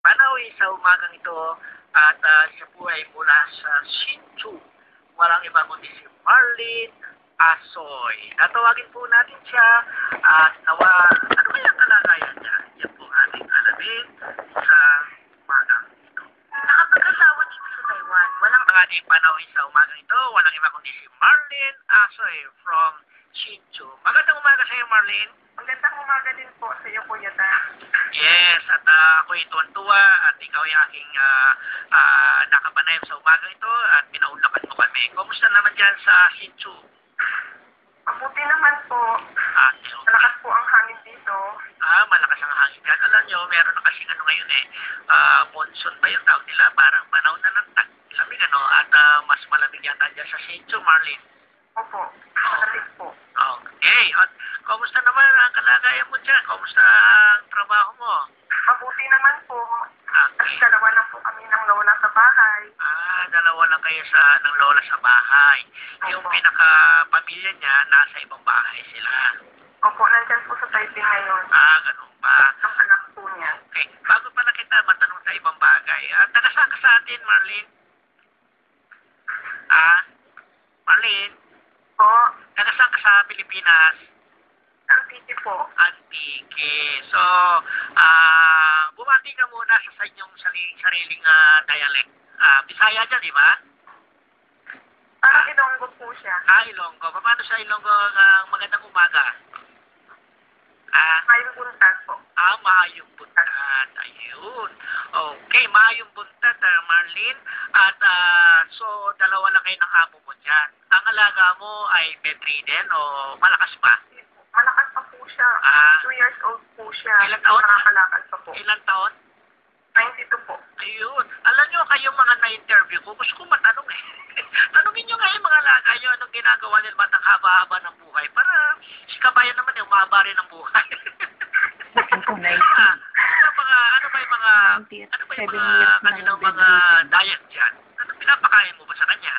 Panawi sa umagang ito at siya po ay mula sa Shinchu. Walang iba kundi si Marlene Asoy. Natawagin po natin siya at nawa, ano kaya ang kalagayan niya? Yan po ating alamin sa umagang ito. Nakapag-asawa dito sa Taiwan. Walang ang ating panawin sa umagang ito, walang iba kundi si Marlene Asoy from Shinchu. Magandang umaga sa iyo, Marlene. Magandang umaga din po sa iyo, Kuya Ta. Yes, at ako'y tuwan-tuwa at ikaw ay aking nakapanayam sa umaga ito at pinaulakan mo kami. Kumusta naman dyan sa Shinchu? Mabuti naman po. Okay. Malakas po ang hangin dito. Malakas ang hangin dyan. Alam nyo, meron na kasing ano ngayon monsoon pa yung tawag nila. Parang panahon na ng tag-lamig, at mas malamig yata dyan sa Shinchu, Marlene. Opo, malamig po. Okay, at kumusta naman ang kalagayan mo dyan? Kumusta ang trabaho mo? Mabuti naman po. Kasi Okay. dalawa lang po kami ng lola sa bahay. Dalawa lang kayo ng lola sa bahay. Yung Opo. pinaka-pamilya niya, nasa ibang bahay sila. Opo, nandyan po sa Taipei ngayon. Ganun pa. Ang anak po niya. Okay. Bago pala kita matanong sa ibang bagay, taga saan ka sa atin, Marlene? Marlene, Po, taga saan ka sa Pilipinas? ang titi po. Antique. So, bumati ka muna sa inyong sariling dialect. Bisaya dyan, di ba? Parang Ilonggo po siya. Ilonggo. Paano sa Ilonggo magandang umaga? Ngayong buntag po. Maayong buntag. Ayun. Okay, maayong buntag, Marlene. At so, dalawa lang kayo ng amo mo dyan. Ang alaga mo ay bedridden o malakas pa? Malakas pa po siya. 2 years old po siya. Ilang taon? Nakakalakad pa po. Ilang taon? 92 po. Ayun. Alam nyo, kayong mga na-interview ko, gusto ko matanong Tanungin nyo nga yung mga alaga nyo, anong ginagawa nila ba't ang haba-haba ng buhay? Para si kabayan naman yung umaba rin ng buhay. Ano ba yung kanilang mga diet dyan? Ano pinapakain mo ba sa kanya?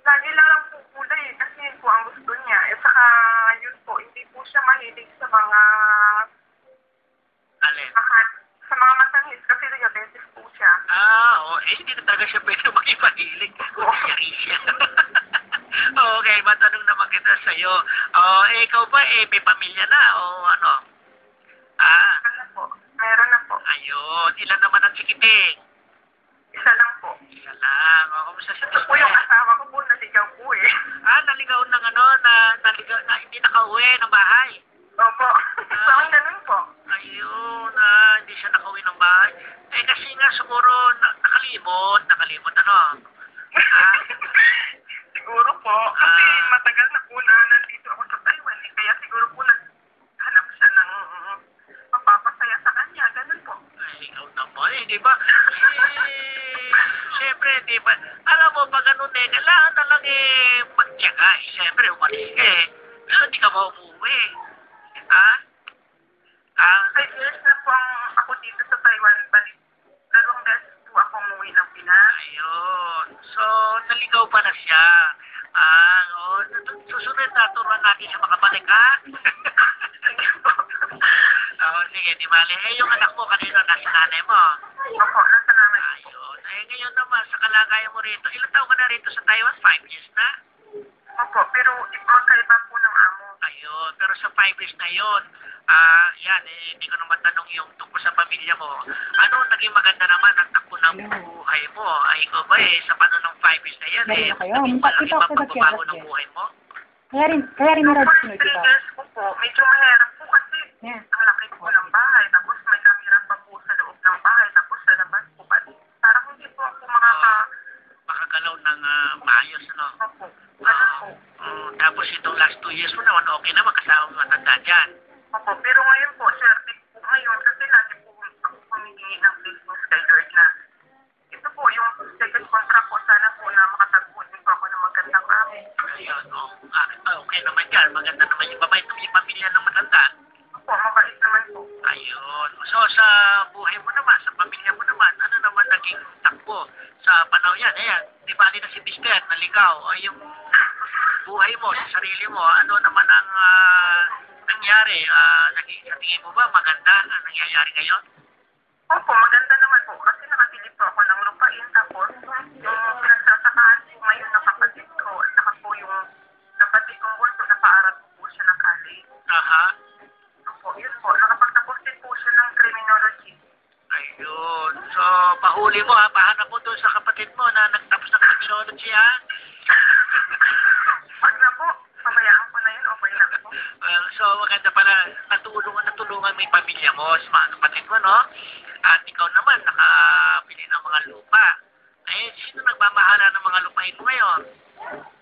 Lagi lang po kulay kasi yun po ang gusto niya. At saka yun po, hindi po siya mahilig sa mga Alin? sa mga masanghis kasi diabetes po siya. Hindi na talaga siya pwede makipahilig. Yari siya. Okay, matanong naman kita sa'yo. Ikaw ba, may pamilya na o ano? Ano po? Meron na po. Ayun. Ilan naman ang sikiting? Isa lang po. Isa lang. Kumusta si Ito po yung asawa ko po, naligaw po eh. Naligaw ng naligaw na hindi nakauwi ng bahay. Opo. Parang ganun po. Ayun, hindi siya nakauwi ng bahay. Kasi nga siguro nakalimot Siguro po. Kasi matagal na po na nandito ako sa Taiwan eh. Kaya siguro po naghanap siya ng mapapasaya sa kanya. Ganun po. Ay, ikaw naman di ba? Siyempre, di ba? Alam mo, pag kailangan na lang magtyaga. Siyempre, umalis ka pero hindi ka ba umuwi? 5 years na po ako dito sa Taiwan. Balik, 2 beses po ako umuwi ng Pinas. Ayun. So, naligaw pa na siya. Susunod na turuan natin siya makabalik, Sige po. Sige, di bali. Yung anak mo kanina nasa nanay mo. Opo, nasa namin po. Ayun. Ngayon naman, sa kalagayan mo rito, ilang taon ka na rito sa Taiwan? 5 years na? Opo, pero magkaiba po ng amo. Ayun. Pero sa 5 years na yun, hindi ko naman tanong yung tungkol sa pamilya mo. Ano naging maganda naman ang takbo ng buhay mo? Ikaw ba sa paano ng 5 years na yan naging malaki ba pagbabago ng buhay mo? Kaya rin marad First sunod 3 ka. years ko po, medyo mahirap po kasi Yeah. ang laki po ng bahay. Tapos may kamera pa po sa loob ng bahay. Tapos sa labas po. Parang hindi po ako Makagalaw ng maayos, Opo. Ano po? Tapos itong last 2 years mo naman, okay naman kasama mo matanda dyan. Opo, pero ngayon po, swerte po ngayon kasi lagi po ako humihingi ng business kay Lord na ito po yung second contract ko. Sana po na makatagpo din po ako ng magandang amo. Ayun, okay naman dyan. Maganda naman yung babae ng pamilya ng matanda. Opo, mabait naman po. Ayun. So, sa buhay mo naman, sa pamilya mo naman, ano naman naging takbo sa panahon yan? Di ba na si Mister, naligaw? Yung buhay mo, sa sarili mo, ano naman ang nangyari? Sa tingin mo ba maganda ang nangyayari ngayon? Opo, maganda naman po kasi nakabili po ako ng lupain tapos yung pinagsasakaan po ngayon ng kapatid ko at saka po yung kapatid kong bunso napaaral po siya ng college. Aha. Opo, yun po. Nakapagtapos din po siya ng criminology. Ayun. So, pahuli mo ha. Pahanap mo doon sa kapatid mo na nagtapos ng criminology ha. Pag na po, pabayaan ko na yun, okay lang po. So, maganda pala. Natulungan mo yung pamilya mo, sa mga kapatid mo, no? At ikaw naman, nakabili ng mga lupa. Eh, sino nagmamahala ng mga lupain mo ngayon?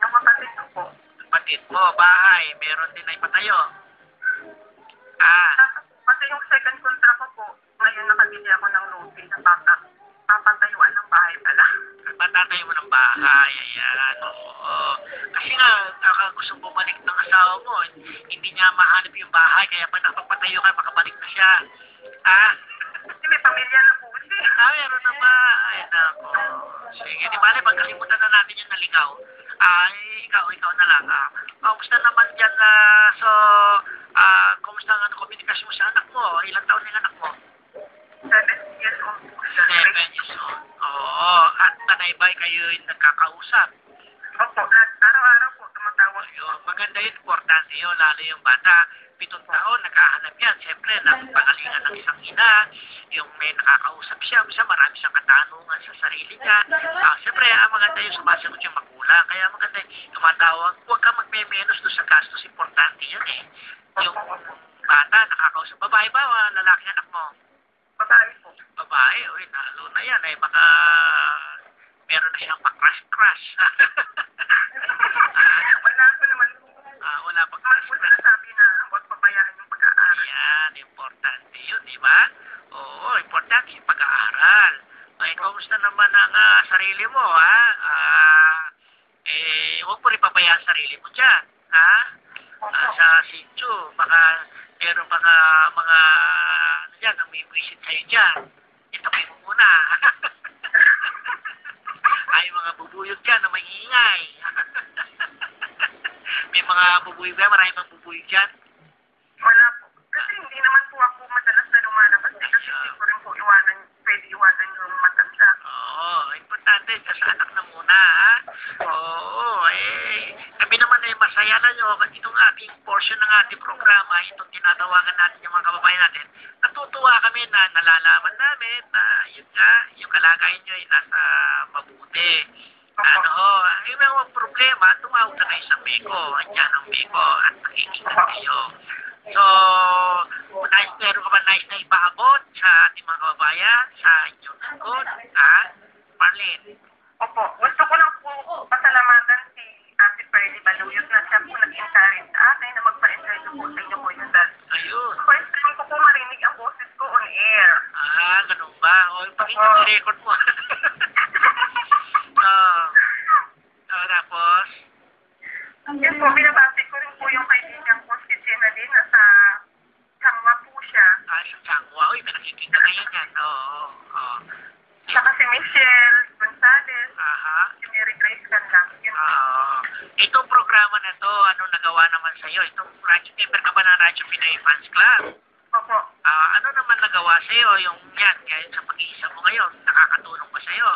Yung kapatid ko po. Kapatid mo, bahay, meron din na ipatayo. Ah, Kasi yung second contract ko po, ngayon nakabili ako ng lupi na papatayuan ng bahay pala. patatayo mo ng bahay, ayan, oo. Kasi nga, gusto bumalik ng asawa mo, hindi niya mahanap yung bahay, kaya pag napapatayo ka, makabalik na siya. Ah, Kasi may pamilya na po siya. meron na ba? Ay, nako. Sige, di ba, pagkalimutan na natin yung naligaw. Ikaw na lang. Kumusta naman dyan, kumusta ang komunikasyon mo sa anak mo? Ilang taon yung anak mo? 7 years old po siya. 7 years old. Oo, at tanay-bay kayo yung nagkakausap. Opo, araw-araw po tumatawag. Ayun, maganda yun, importante yun, lalo yung bata. 7 taon, nakahanap yan. Siyempre, napagalingan ng isang ina, yung may nakakausap siya, minsan marami siyang katanungan sa sarili niya. Siyempre, maganda yung sumasagot yung magulang. Kaya maganda yung tumatawag. Huwag ka magme-menos doon sa gastos, importante yan eh. Yung bata, nakakausap. Babae ba o lalaki anak mo? Babae po. Babae, uy, nalo na yan eh. Baka meron na siyang pa-crush-crush. Wala ko naman po. Wala Mas po pa-crush-crush. sinasabi na huwag pabayaan yung pag-aaral. Yan, importante yun, di ba? Oo, importante yung pag-aaral. Ay, kumusta naman ang sarili mo, ha? Huwag mo rin pabayaan ang sarili mo dyan, ha? Sa sityo, baka meron pa mga, ano dyan, ang may visit sa'yo dyan. Itabi mo muna. Ay, mga bubuyog dyan na maingay. May mga bubuyog dyan, marami mga bubuyog dyan. Wala po. Kasi hindi naman po ako madalas na lumalabas eh. Kasi hindi ko rin po pwede iwanan yung matanda. Oo, importante sa anak na muna, ha? Oo, kami naman ay masaya na nyo. Itong ating portion ng ating programa, itong tinatawagan natin yung mga kababayan natin, natutuwa kami na nalalaman namin na yun nga, yung kalagayan nyo ay nasa mabuti. Yung mga problema, tumawag na kayo sa Meko. Andiyan ang Meko at nakikinig kayo. So, meron ka ba nais na ipaabot sa ating mga kababayan, sa inyong lingkod, ha? Marlene? Opo. Gusto ko lang po pasalamatan si Ate Pearly Baluyos na siya po nag-encourage sa akin na magpa-enjoy ko po sa inyo po yun. Ayun. First time ko po marinig ang boses ko on air. Ganun ba? Pakita mo record mo. Tapos? Yes po, binabati ko rin po yung kaibigan ko si Jenalyn na sa Changma po siya. Sa Changwa. Uy, pinakikita kayo yan. Oo. Saka si Michelle Gonzalez, Aha. si Mary Grace Canlang. Yun. Itong programa na to, anong nagawa naman sa'yo? Itong member ka ba ng Radyo Pinoy Fans Club? Opo. Ano naman nagawa sa'yo? Yung yan, kaya sa pag-iisa mo ngayon, nakakatulong ba sa'yo?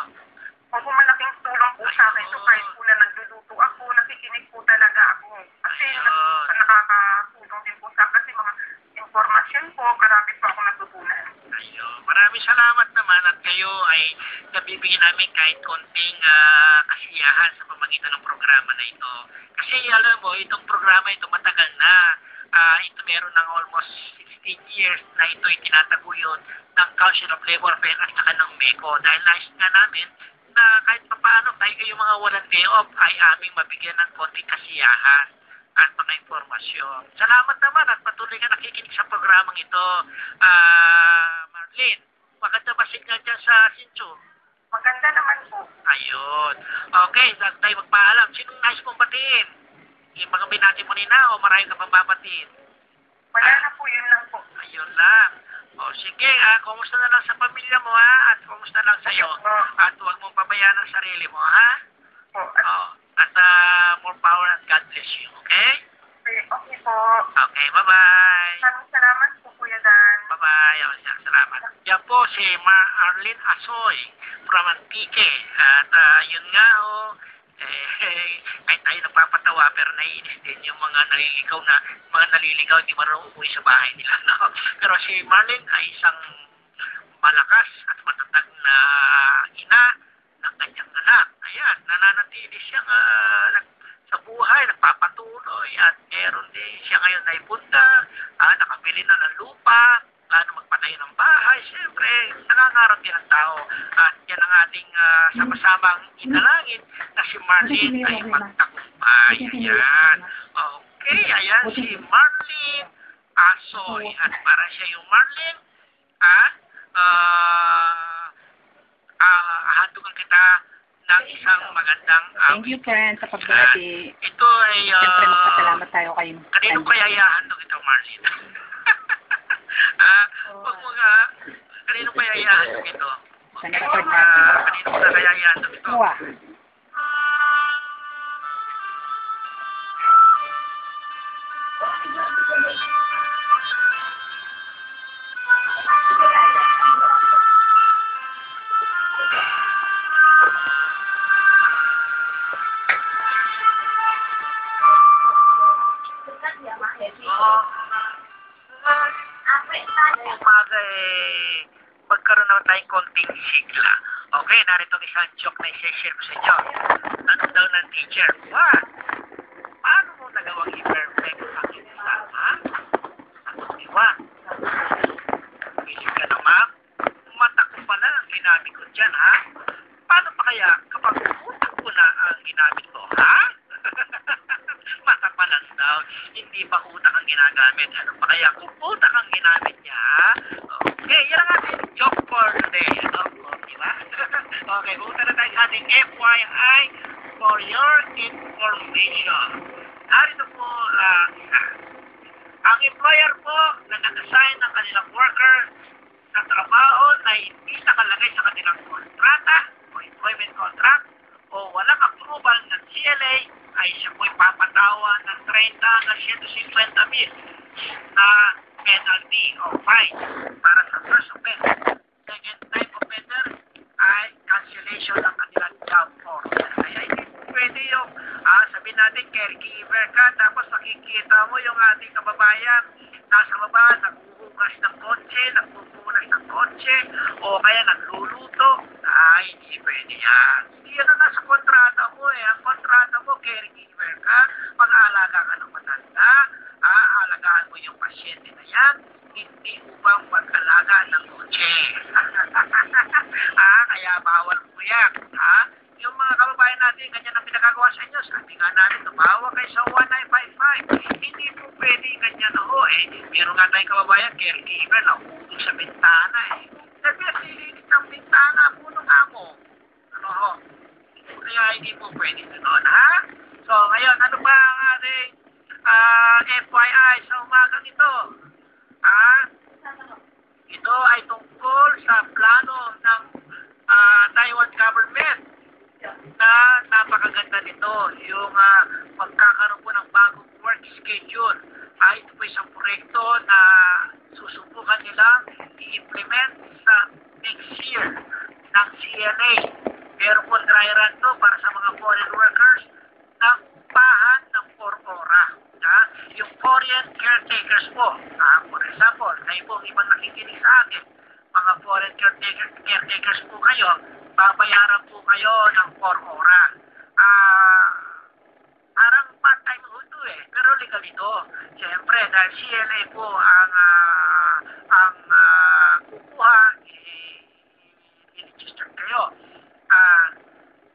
Opo, malaking tulong po sa akin. So kahit po na nagluluto ako, nakikinig po talaga ako. Kasi nakakatulong din po sa akin kasi mga informasyon po, karami po ako natutunan. Ayun. Maraming salamat naman at kayo ay nabibigyan namin kahit konting kasiyahan sa pamagitan ng programa na ito. Kasi alam mo, itong programa ito matagal na. Ito meron ng almost 16 years na ito ay tinataguyod ng Council of Labor Affairs at saka ng MECO. Dahil nais nga namin na kahit paano tayo kayong mga walang day off ay aming mabigyan ng konting kasiyahan at mga informasyon. Salamat naman at patuloy ka nakikinig sa programang ito. Marlene, maganda ba signal dyan sa Sincho? Maganda naman po. Ayun. Okay, tayo magpaalam. Sinong nais mong batiin? Yung mga binati mo nina o marami ka pang babatiin? Wala na po, yun lang po. Ayun lang. Sige, kumusta na lang sa pamilya mo, ha? At kumusta lang sa'yo. At huwag mong pabayaan ang sarili mo, ha? At more power and God bless you, okay? Okay po. Okay, bye-bye. Maraming salamat po, Kuya Dan. Bye-bye. Salamat. Yan po si Arlene Asoy from Antique. At yun nga kahit tayo nagpapatawa pero naiinis din yung mga naliligaw hindi marunong umuwi sa bahay nila. No? Pero si Marlene ay isang malakas at matatag na ina ng kanyang anak. Ayan, nananatili siyang sa buhay, nagpapatuloy at meron din siya ngayon na ipunta, nakabili na ng lupa, plano magpatayo ng bahay. Siyempre, nangangarap din ang tao. At yan ang ating sama-samang inalangin na si Marlene ay magtagumpay. Ayan. Okay, ayan si Marlene Asoy. At para siya yung Marlene, hahandugan kita ng isang magandang Thank you, friend, sa pagbati. Ito ay Siyempre, magpasalamat tayo kayo. kanino kaya ihahandog ito, Marlene? Huwag mo nga, kanino kaya ihahandog ito? Sa record natin. Kanino mo na kaya ihahandog ito? Kuha. Umaga magkaroon naman tayong konting sigla. Okay, narito ang isang joke na i-share ko sa inyo. Tanong daw ng teacher, what? Paano mo nagawang i-perfect ang exam, ha? Sagot ni Juan. Isip ka na, ma'am? Mata ko pala ang ginamit ko dyan, ha? Paano pa kaya kapag utak ko na ang ginamit ko, ha? Mata pa lang daw. Hindi pa utak ang ginagamit. Ano pa kaya kung utak ang ginamit niya, ha? Okay, yan ang ating joke for today. Diba? Okay, punta na tayo sa ating FYI for your information. Narito po isa. Ang employer po na nag-assign ng kanilang worker sa trabaho na hindi nakalagay sa kanilang kontrata o employment contract o walang approval ng CLA ay siya po'y papatawan ng 30 hanggang 150 mil na penalty o fine para sa first offense. Second type offender ay cancellation ng kanilang job order. Kaya hindi pwede yung sabihin natin caregiver ka tapos nakikita mo yung ating kababayan nasa baba, naghuhugas ng kotse, nagpupunas ng kotse o kaya nagluluto. Ay, hindi pwede yan. Hindi yan ang nasa kontrata mo Ang kontrata mo, caregiver ka, pag-aalaga ka ng matanda, aalagaan mo yung pasyente na yan, hindi upang pag-alaga ng kotse. Kaya bawal po yan. Yung mga kababayan natin, ganyan ang pinagagawa sa inyo. Sabi nga namin, tumawa kayo sa 1955. Hindi po pwede ganyan meron nga tayong kababayan, caregiver, nakukulong sa bintana Sabi, sililit ng bintana, puno nga mo. Kaya hindi po pwede doon, So, ngayon, ano ba ang ating FYI sa umagang ito? Ito ay tungkol sa plano ng Taiwan government na napakaganda nito. Yung magkakaroon po ng bagong work schedule. Ito po isang proyekto na susubukan nilang i-implement sa next year ng CNA. Pero po dry run to para sa mga foreign workers na upahan ng 4 oras. Yung foreign caretakers po. For example, kayo po ibang nakikinig sa akin, mga foreign caretakers po kayo, babayaran po kayo ng 4 oras. Parang part-time ho ito pero legal ito. Siyempre, dahil CLA po ang kukuha, i-register kayo.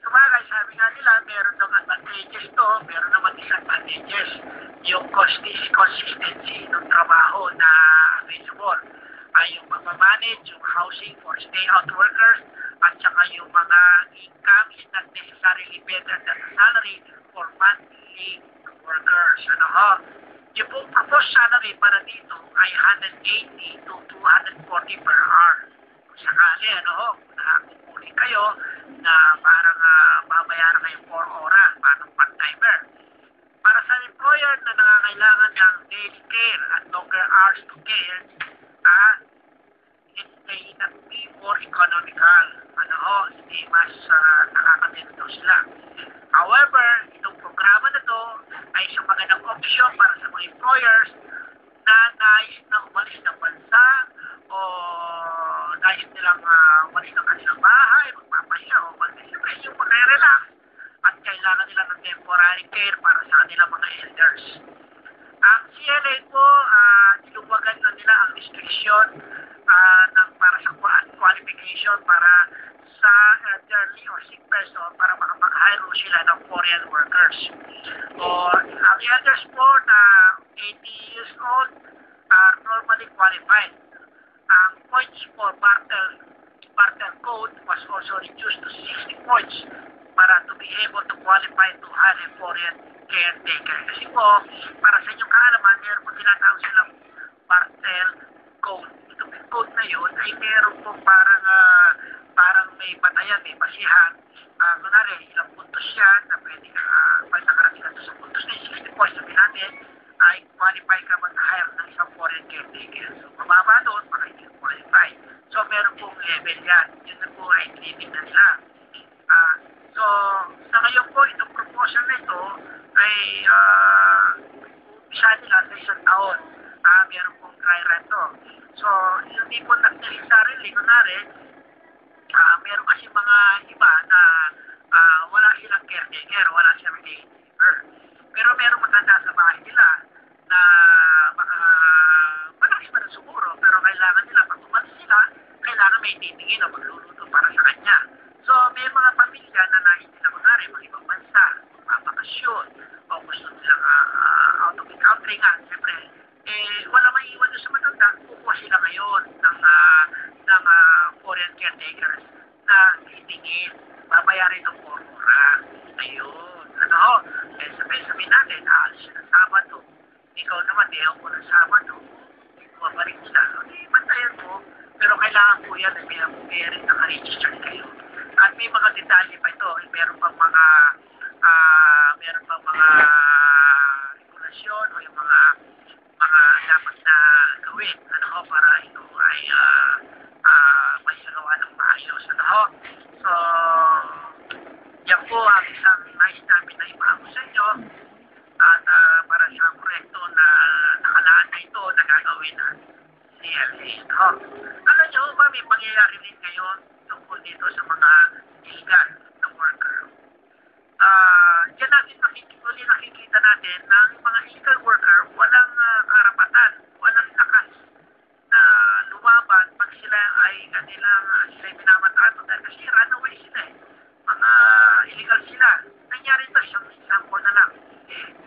Sabagay, sabi nga nila, meron ng advantages to, meron naman disadvantages. Yung consistency ng trabaho na available. Yung pagmamanage, yung housing for stay-out workers, at saka yung mga income is not necessarily better than the salary for monthly workers. Yung pong proposed salary para dito ay 180 to 240 per hour. Kung sakali, nakakupuli kayo na parang babayaran kayo 4 oras, parang part-timer. Para sa employer na nangangailangan ng daily care at longer hours to care, they not be economical. Hindi mas nakakatino daw sila. However, itong programa na to ay isang magandang option para sa mga employers na nais na umalis ng bansa o nais nilang umalis ng kanilang bahay, magpapahinga o yung magre-relax at kailangan nila ng temporary care para sa kanilang mga elders. Ang CLA po, niluwagan na nila ang restriction para sa qualification para sa elderly or sick person para makapag-hire sila ng foreign workers. Ang elders po na 80 years old are normally qualified. Ang points for Bartel Code was also reduced to 60 points para to be able to qualify to hire a foreign caretaker. Kasi po, para sa inyong kaalaman, meron po tinatawag silang Bartel Code. Itong code na yun ay meron po parang may batayan, may basihan. Kunwari, ilang puntos yan na pwede pag nakarating ka sa puntos na 60 points sabi natin, ay qualify ka mag-hire ng isang foreign caretaker. So, mababa doon, baka hindi qualify. So, meron pong level yan. Yun na po ay tinitingnan nila. So, sa ngayon po, itong proposal na ito ay umpisa nila sa isang taon. Meron pong dry run to. So, hindi po necessarily, kunwari, meron kasi mga iba na wala silang caretaker, wala silang caregiver. Pero meron matanda sa bahay nila na baka malaki pa rin siguro, pero kailangan nila, pag umalis sila, kailangan may titingin o magluluto para sa kanya. So, may mga pamilya na nais nila kunwari, mga ibang bansa, magpapakasyon, o gusto nilang out of the country nga, siyempre, wala maiiwan doon sa matanda, kukuha sila ngayon ng foreign caretakers na titingin, babayarin ng formula. Ayun. Sabi natin, aalis siya ng Sabado. Ikaw naman, diyaw ko ng Sabado. Bumabalik nila. Bantayan mo, pero kailangan po yan na may rin naka-register kayo. At may mga detalye pa ito. Meron pang mga regulasyon o yung mga dapat na gawin. Para ito ay may sagawa ng maayos. So, yan po ang isang nais namin na ipaako sa inyo. At para sa korekto na nakalaan na ito na gagawin ng CLA. Alam nyo ba, may pangyayari rin ngayon tungkol dito sa mga illegal na worker. Diyan natin nakikita natin na ang mga illegal worker walang karapatan, walang lakas na lumaban pag sila ay minamatrato dahil kasi runaway sila mga illegal sila. Nangyari ito, isang example na lang.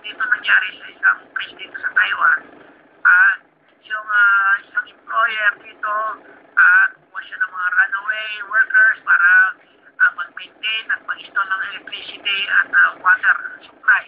Dito nangyari sa isang place dito sa Taiwan. At yung isang employer dito, kumuha siya ng mga runaway workers para mag-maintain at mag-install ng electricity at water supply.